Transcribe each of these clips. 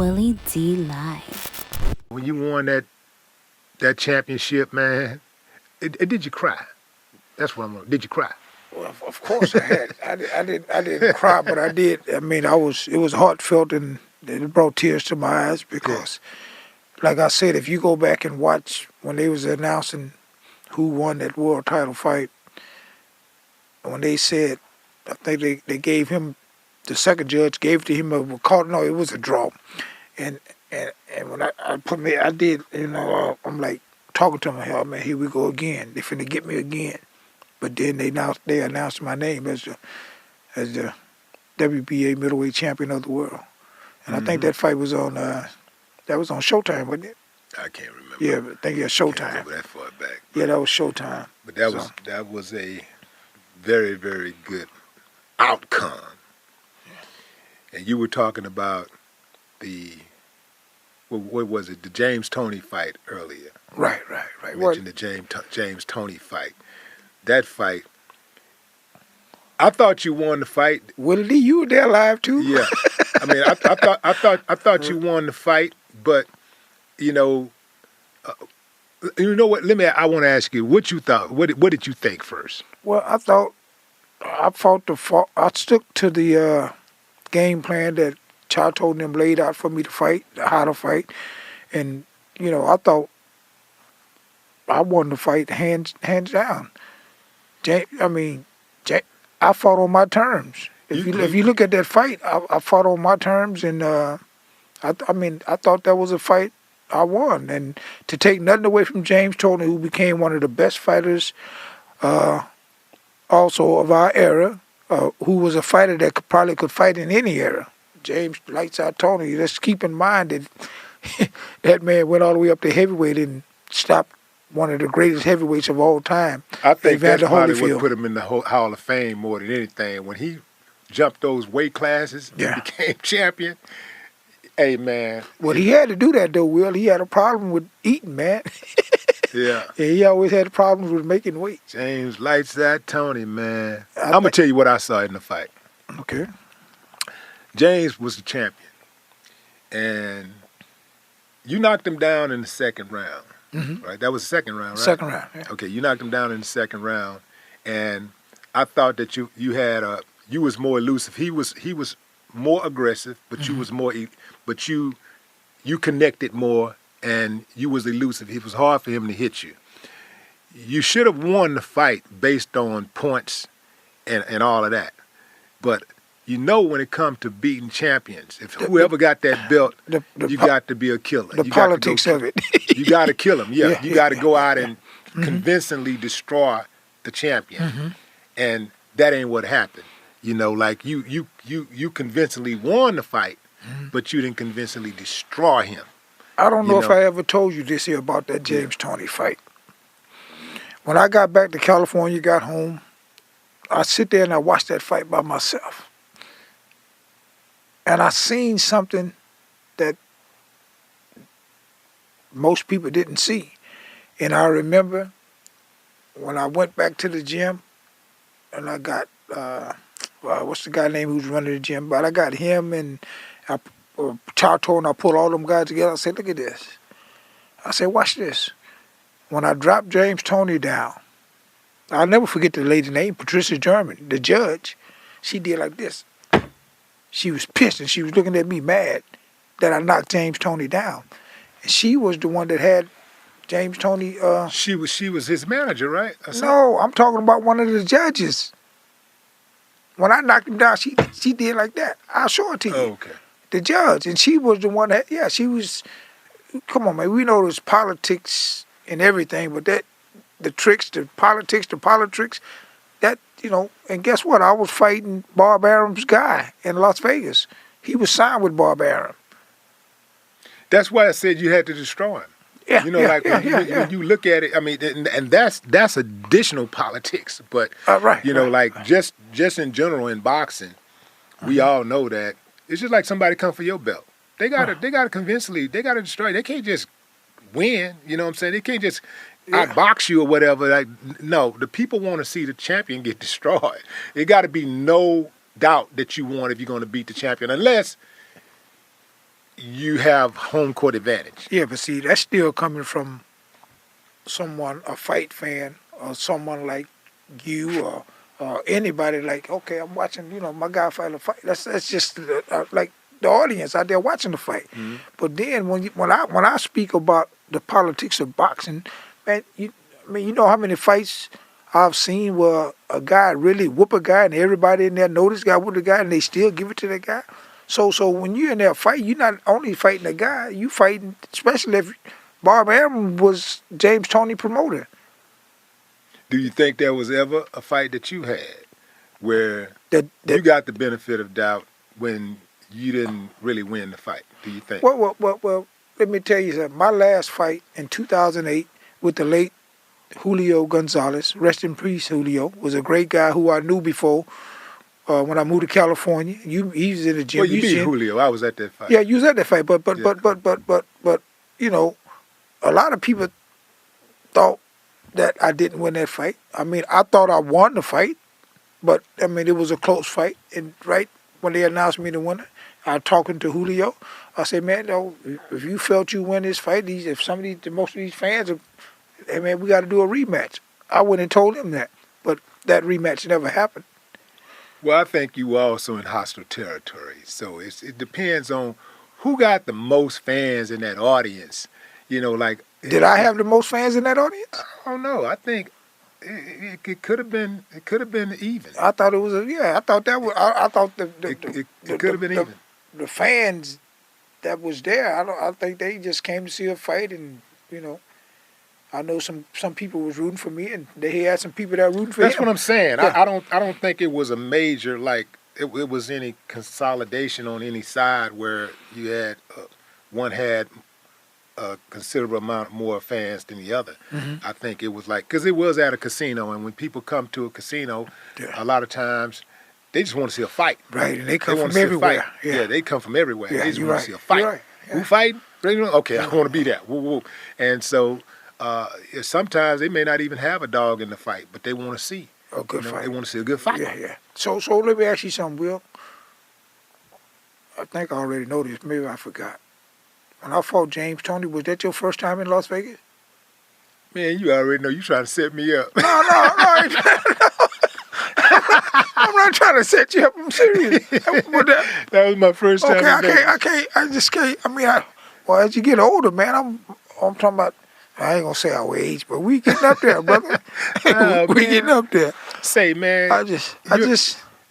Willie D Live. When you won that championship, man, did you cry? That's what I'm wondering. Did you cry? Well, of course I had. I didn't cry, but I did. I mean, it was heartfelt and it brought tears to my eyes because, like I said, if you go back and watch when they was announcing who won that world title fight, when they said, I think they gave him, the second judge gave to him a call. No, it was a draw, and when I put me, I did. I'm like talking to him, oh man, here we go again. They finna get me again. But then they announced my name as the WBA middleweight champion of the world, and I think that fight was on Showtime, wasn't it? I can't remember. Yeah, but I think it was Showtime. Can't remember that far back. Yeah, that was Showtime. But that was a very, very good outcome. Yeah. And you were talking about what was it? The James Toney fight earlier. Right. You mentioned the James Toney fight. That fight, I thought you won the fight. Willie, you were there live too. Yeah, I mean, I thought you won the fight, but you know what? I want to ask you what you thought. What did you think first? Well, I stuck to the game plan that Chato and them laid out for me to fight, how to fight, and I thought I won the fight hands down. I fought on my terms. If you look at that fight, I fought on my terms, and I thought that was a fight I won. And to take nothing away from James Toney, who became one of the best fighters, also of our era, who was a fighter that probably could fight in any era. James lights out Toney. Let's keep in mind that that man went all the way up to heavyweight and stopped one of the greatest heavyweights of all time. I think that's probably what put him in the Hall of Fame more than anything. When he jumped those weight classes and became champion, hey, man. Well, he had to do that, though, Will. He had a problem with eating, man. Yeah. He always had problems with making weight. James lights that Toney, man. I'm going to tell you what I saw in the fight. Okay. James was the champion. And you knocked him down in the second round. Mm-hmm. Right, that was the second round, right? Second round. Yeah. Okay, you knocked him down in the second round, and I thought that you was more elusive. He was more aggressive, but you was more, but you connected more, and you was elusive. It was hard for him to hit you. You should have won the fight based on points and all of that, but. When it comes to beating champions, if whoever got that belt, you got to be a killer. The politics of it. You got to kill him. Yeah, you got to go out and convincingly destroy the champion, and that ain't what happened. Like you convincingly won the fight, but you didn't convincingly destroy him. I don't know if I ever told you this here about that James Toney fight. When I got back to California, got home, I sit there and I watched that fight by myself. And I seen something that most people didn't see. And I remember when I went back to the gym and I got, what's the guy name who's running the gym? But I got him and Chato, and I put all them guys together. I said, look at this. I said, watch this. When I dropped James Toney down, I'll never forget the lady's name, Patricia German, the judge. She did like this. She was pissed, and she was looking at me mad that I knocked James Toney down. And she was the one that had James Toney. She was his manager, right? No, I'm talking about one of the judges. When I knocked him down, she did like that. I'll show it to you. Oh, okay. The judge, and she was the one that, she was. Come on, man. We know there's politics and everything, but the tricks, the politics, that. And guess what? I was fighting Bob Arum's guy in Las Vegas. He was signed with Bob Arum. That's why I said you had to destroy him. Yeah, when you look at it, I mean, and that's additional politics. But just in general in boxing, we all know that it's just like somebody come for your belt. They gotta convincingly, they gotta destroy. They can't just win. You know what I'm saying? They can't just outbox you or whatever. Like, no, the people want to see the champion get destroyed. It got to be no doubt that you won if you're going to beat the champion, unless you have home court advantage. Yeah, but see, that's still coming from someone, a fight fan, or someone like you, or anybody like, okay, I'm watching, my guy fight a fight. That's just like the audience out there watching the fight. Mm-hmm. But then when I speak about the politics of boxing, man, you know how many fights I've seen where a guy really whoop a guy and everybody in there know this guy whooped the guy and they still give it to that guy. So when you're in that fight, you're not only fighting a guy, you fighting, especially if Bob Arum was James Toney promoter. Do you think there was ever a fight that you had where That you got the benefit of doubt when you didn't really win the fight? Do you think? Well, let me tell you something. My last fight in 2008 with the late Julio Gonzalez, rest in peace, Julio, was a great guy who I knew before when I moved to California. He was in the gym. Well, you beat Julio. I was at that fight. Yeah, you was at that fight, but a lot of people thought that I didn't win that fight. I mean, I thought I won the fight, but I mean, it was a close fight. And right when they announced me the winner, I was talking to Julio. I said, man, though, if you felt you win this fight, most of these fans, hey man, we got to do a rematch. I went and told him that, but that rematch never happened. Well, I think you were also in hostile territory, so it depends on who got the most fans in that audience. Did I have the most fans in that audience? I don't know. I think it could have been. It could have been even. I thought it was I thought that was. I thought it could have been even. The fans that was there, I think they just came to see a fight, and I know some people was rooting for me, and they had some people that were rooting for him. That's what I'm saying. Yeah. I don't think it was a major it was any consolidation on any side where you had one had a considerable amount more fans than the other. Mm-hmm. I think it was because it was at a casino, and when people come to a casino, a lot of times they just want to see a fight. Right, and they come from everywhere. Yeah, they come from everywhere. Yeah, they just want to see a fight. Right. Yeah. Who fighting? Okay, I want to be that. Woo, woo. And so sometimes they may not even have a dog in the fight, but they want to see a good fight. They want to see a good fight. Yeah. So let me ask you something, Will. I think I already know this. Maybe I forgot. When I fought James Toney, was that your first time in Las Vegas? Man, you already know you trying to set me up. No. I'm not trying to set you up. I'm serious. That was my first time. Okay, I just can't. I mean, as you get older, man, I'm talking about. I ain't gonna say our age, but we getting up there, brother. We getting up there. Say, man. I just.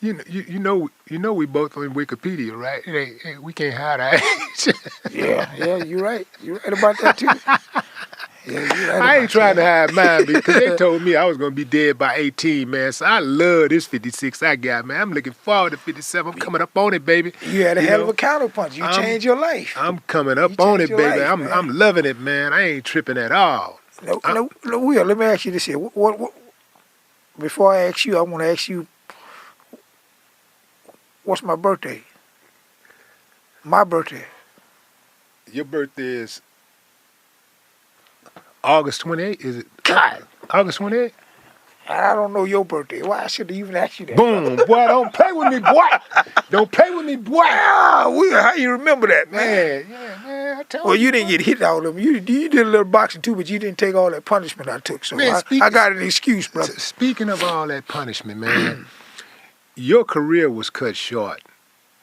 You know, we both on Wikipedia, right? We can't hide our age. Yeah, you're right. You're right about that too. Yeah, you're right. I ain't trying to hide mine because they told me I was gonna be dead by 18, man. So I love this 56 I got, man. I'm looking forward to 57. I'm coming up on it, baby. You had a hell of a counterpunch. You changed your life. I'm coming up on it, baby. I'm loving it, man. I ain't tripping at all. No, Will, let me ask you this here. What, before I ask you, I want to ask you, what's my birthday? My birthday. Your birthday is August 28th, is it? God. August 28th? I don't know your birthday. Why I should have even asked you that? Boom. Boy, don't play with me, boy. Don't play with me, boy. Will, how you remember that, man? Man, I told you. Well, you didn't get hit all of them. You did a little boxing too, but you didn't take all that punishment I took. So man, I got an excuse, brother. Speaking of all that punishment, man, your career was cut short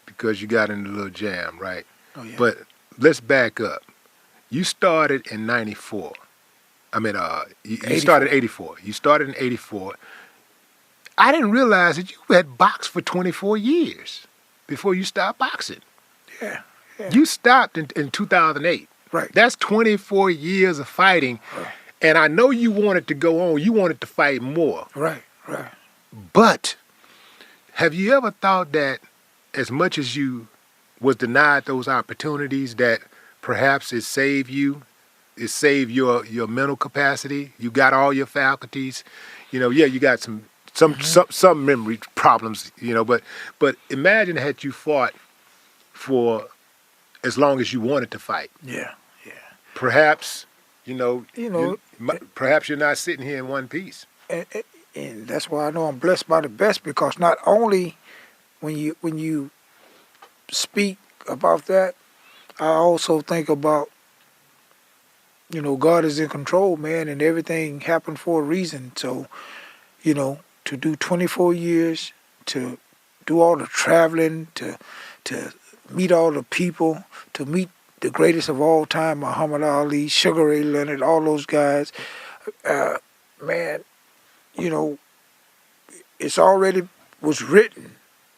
because you got in a little jam, right? Oh, yeah. But let's back up. You started in 94. You started in 84. You started in 84. I didn't realize that you had boxed for 24 years before you stopped boxing. Yeah. You stopped in 2008. Right. That's 24 years of fighting. Right. And I know you wanted to go on. You wanted to fight more. Right. But have you ever thought that as much as you was denied those opportunities, that perhaps it saved you? It saved your mental capacity. You got all your faculties. You got some memory problems, but imagine had you fought for as long as you wanted to fight. Yeah. Perhaps, perhaps you're not sitting here in one piece. And that's why I know I'm blessed by the best, because not only when you speak about that, I also think about, God is in control, man, and everything happened for a reason. So, to do 24 years, to do all the traveling, to meet all the people, to meet the greatest of all time, Muhammad Ali, Sugar Ray Leonard, all those guys, man, you know, it's already was written.